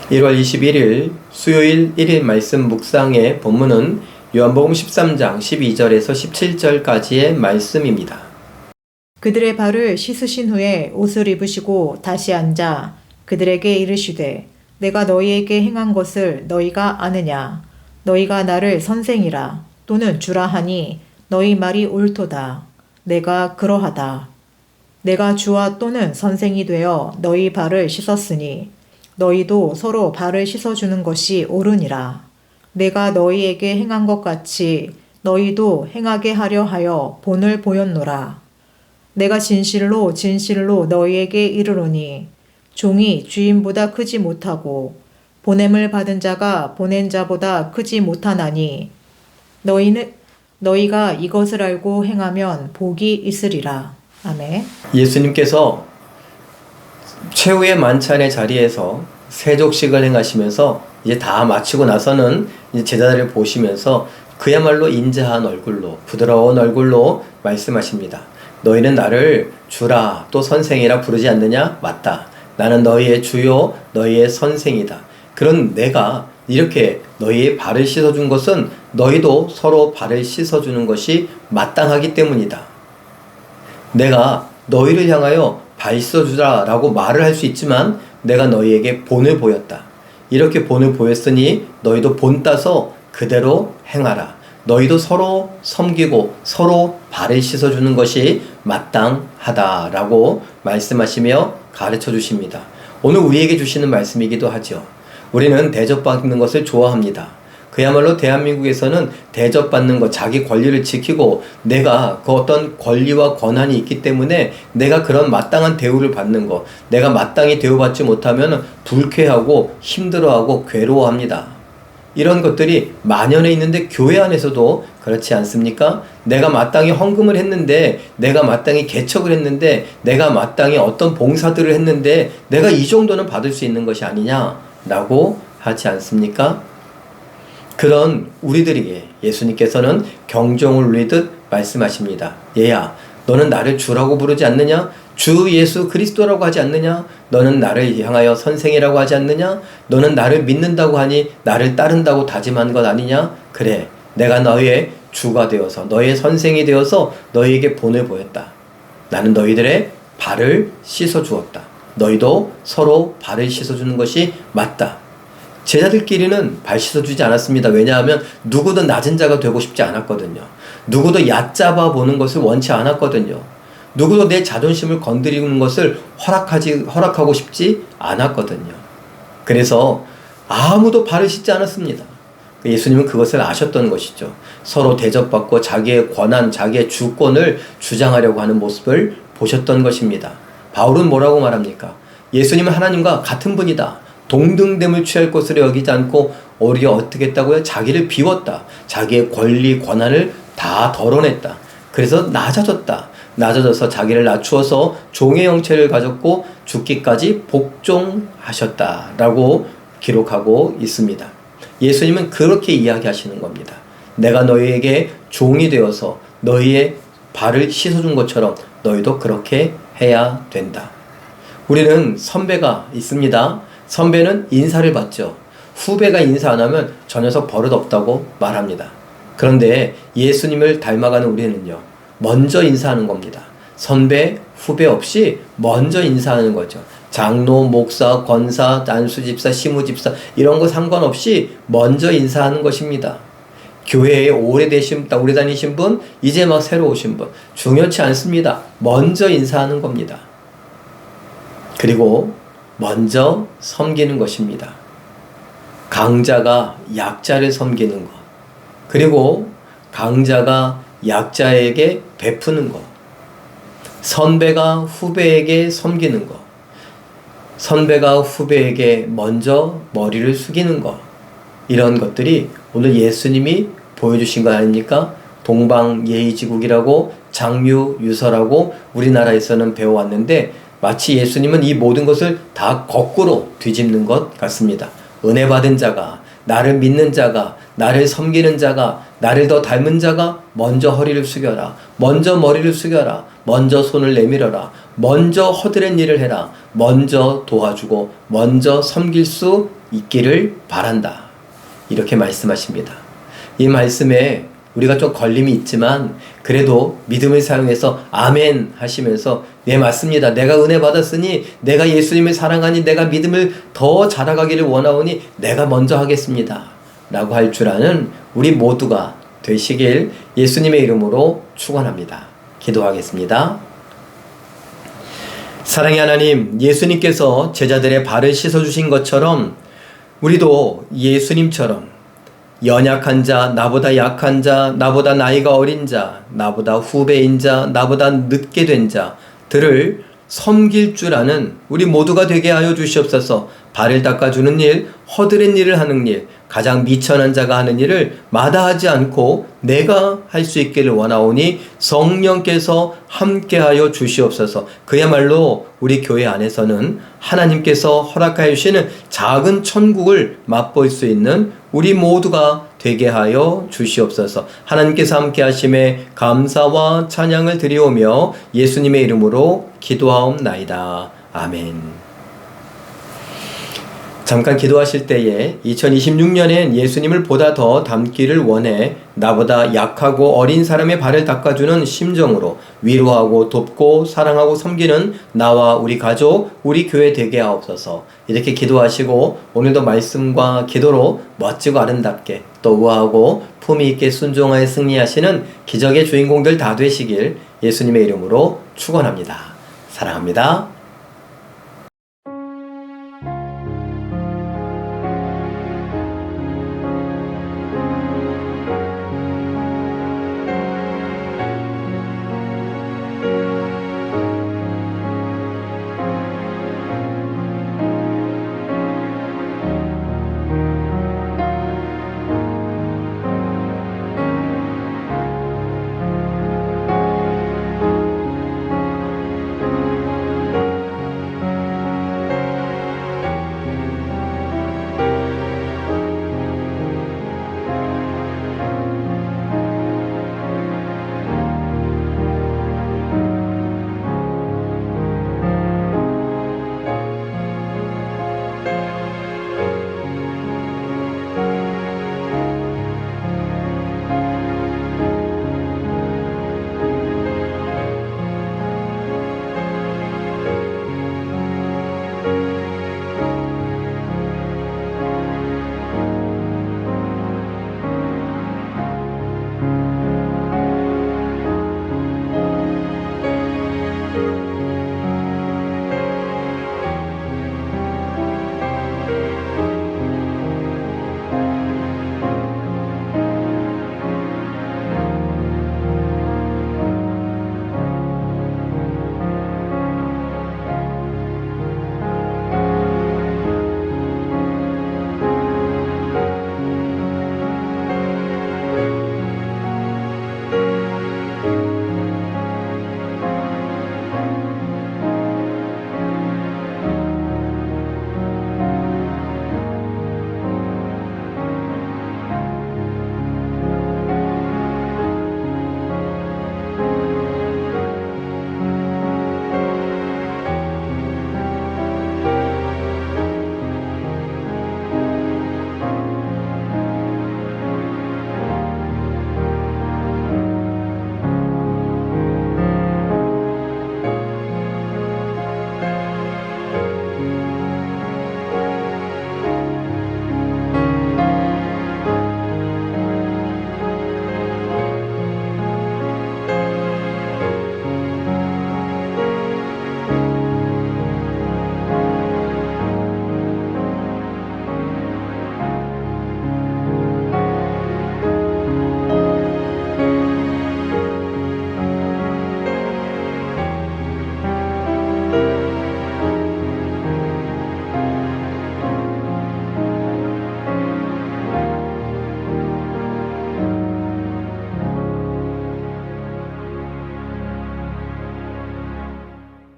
1월 21일 수요일 1일 말씀 묵상의 본문은 요한복음 13장 12절에서 17절까지의 말씀입니다. 그들의 발을 씻으신 후에 옷을 입으시고 다시 앉아 그들에게 이르시되 내가 너희에게 행한 것을 너희가 아느냐? 너희가 나를 선생이라 또는 주라 하니 너희 말이 옳도다. 내가 그러하다. 내가 주와 또는 선생이 되어 너희 발을 씻었으니 너희도 서로 발을 씻어주는 것이 옳으니라. 내가 너희에게 행한 것 같이 너희도 행하게 하려 하여 본을 보였노라. 내가 진실로 진실로 너희에게 이르노니 종이 주인보다 크지 못하고 보냄을 받은 자가 보낸 자보다 크지 못하나니 너희가 이것을 알고 행하면 복이 있으리라. 아멘. 예수님께서 최후의 만찬의 자리에서 세족식을 행하시면서 이제 다 마치고 나서는 이제 제자들을 보시면서 그야말로 인자한 얼굴로 부드러운 얼굴로 말씀하십니다. 너희는 나를 주라 또 선생이라 부르지 않느냐? 맞다. 나는 너희의 주요 너희의 선생이다. 그런 내가 이렇게 너희의 발을 씻어준 것은 너희도 서로 발을 씻어주는 것이 마땅하기 때문이다. 내가 너희를 향하여 발 씻어주라 라고 말을 할 수 있지만 내가 너희에게 본을 보였다. 이렇게 본을 보였으니 너희도 본 따서 그대로 행하라. 너희도 서로 섬기고 서로 발을 씻어주는 것이 마땅하다라고 말씀하시며 가르쳐 주십니다. 오늘 우리에게 주시는 말씀이기도 하죠. 우리는 대접받는 것을 좋아합니다. 그야말로 대한민국에서는 대접받는 것, 자기 권리를 지키고 내가 그 어떤 권리와 권한이 있기 때문에 내가 그런 마땅한 대우를 받는 것, 내가 마땅히 대우받지 못하면 불쾌하고 힘들어하고 괴로워합니다. 이런 것들이 만연해 있는데 교회 안에서도 그렇지 않습니까? 내가 마땅히 헌금을 했는데, 내가 마땅히 개척을 했는데, 내가 마땅히 어떤 봉사들을 했는데 내가 이 정도는 받을 수 있는 것이 아니냐라고 하지 않습니까? 그런 우리들에게 예수님께서는 경종을 울리듯 말씀하십니다. 얘야, 너는 나를 주라고 부르지 않느냐? 주 예수 그리스도라고 하지 않느냐? 너는 나를 향하여 선생이라고 하지 않느냐? 너는 나를 믿는다고 하니 나를 따른다고 다짐한 것 아니냐? 그래, 내가 너희의 주가 되어서 너희의 선생이 되어서 너희에게 본을 보였다. 나는 너희들의 발을 씻어주었다. 너희도 서로 발을 씻어주는 것이 맞다. 제자들끼리는 발 씻어주지 않았습니다. 왜냐하면 누구도 낮은 자가 되고 싶지 않았거든요. 누구도 얕잡아 보는 것을 원치 않았거든요. 누구도 내 자존심을 건드리는 것을 허락하고 싶지 않았거든요. 그래서 아무도 발을 씻지 않았습니다. 예수님은 그것을 아셨던 것이죠. 서로 대접받고 자기의 권한, 자기의 주권을 주장하려고 하는 모습을 보셨던 것입니다. 바울은 뭐라고 말합니까? 예수님은 하나님과 같은 분이다. 동등됨을 취할 것으로 여기지 않고 오히려 어떻게 했다고요? 자기를 비웠다. 자기의 권리, 권한을 다 덜어냈다. 그래서 낮아져서 자기를 낮추어서 종의 형체를 가졌고 죽기까지 복종하셨다라고 기록하고 있습니다. 예수님은 그렇게 이야기하시는 겁니다. 내가 너희에게 종이 되어서 너희의 발을 씻어준 것처럼 너희도 그렇게 해야 된다. 우리는 선배가 있습니다. 선배는 인사를 받죠. 후배가 인사 안 하면 저 녀석 버릇없다고 말합니다. 그런데 예수님을 닮아가는 우리는요, 먼저 인사하는 겁니다. 선배, 후배 없이 먼저 인사하는 거죠. 장로, 목사, 권사, 안수집사, 시무집사 이런 거 상관없이 먼저 인사하는 것입니다. 교회에 오래 다니신 분, 이제 막 새로 오신 분 중요치 않습니다. 먼저 인사하는 겁니다. 그리고 먼저 섬기는 것입니다. 강자가 약자를 섬기는 것, 그리고 강자가 약자에게 베푸는 것, 선배가 후배에게 섬기는 것, 선배가 후배에게 먼저 머리를 숙이는 것, 이런 것들이 오늘 예수님이 보여주신 거 아닙니까? 동방예의지국이라고 장유유서라고 우리나라에서는 배워왔는데 마치 예수님은 이 모든 것을 다 거꾸로 뒤집는 것 같습니다. 은혜 받은 자가, 나를 믿는 자가, 나를 섬기는 자가, 나를 더 닮은 자가 먼저 허리를 숙여라. 먼저 머리를 숙여라. 먼저 손을 내밀어라. 먼저 허드렛 일을 해라. 먼저 도와주고 먼저 섬길 수 있기를 바란다. 이렇게 말씀하십니다. 이 말씀에 우리가 좀 걸림이 있지만 그래도 믿음을 사용해서 아멘 하시면서 네 맞습니다. 내가 은혜 받았으니 내가 예수님을 사랑하니 내가 믿음을 더 자라가기를 원하오니 내가 먼저 하겠습니다. 라고 할 줄 아는 우리 모두가 되시길 예수님의 이름으로 축원합니다. 기도하겠습니다. 사랑의 하나님, 예수님께서 제자들의 발을 씻어주신 것처럼 우리도 예수님처럼 연약한 자, 나보다 약한 자, 나보다 나이가 어린 자, 나보다 후배인 자, 나보다 늦게 된 자들을 섬길 줄 아는 우리 모두가 되게 하여 주시옵소서. 발을 닦아주는 일, 허드렛 일을 하는 일, 가장 미천한 자가 하는 일을 마다하지 않고 내가 할 수 있기를 원하오니 성령께서 함께하여 주시옵소서. 그야말로 우리 교회 안에서는 하나님께서 허락하여 주시는 작은 천국을 맛볼 수 있는 우리 모두가 되게 하여 주시옵소서. 하나님께서 함께 하심에 감사와 찬양을 드리오며 예수님의 이름으로 기도하옵나이다. 아멘. 잠깐 기도하실 때에 2026년엔 예수님을 보다 더 닮기를 원해 나보다 약하고 어린 사람의 발을 닦아주는 심정으로 위로하고 돕고 사랑하고 섬기는 나와 우리 가족, 우리 교회 되게 하옵소서. 이렇게 기도하시고 오늘도 말씀과 기도로 멋지고 아름답게 또 우아하고 품위 있게 순종하여 승리하시는 기적의 주인공들 다 되시길 예수님의 이름으로 축원합니다. 사랑합니다.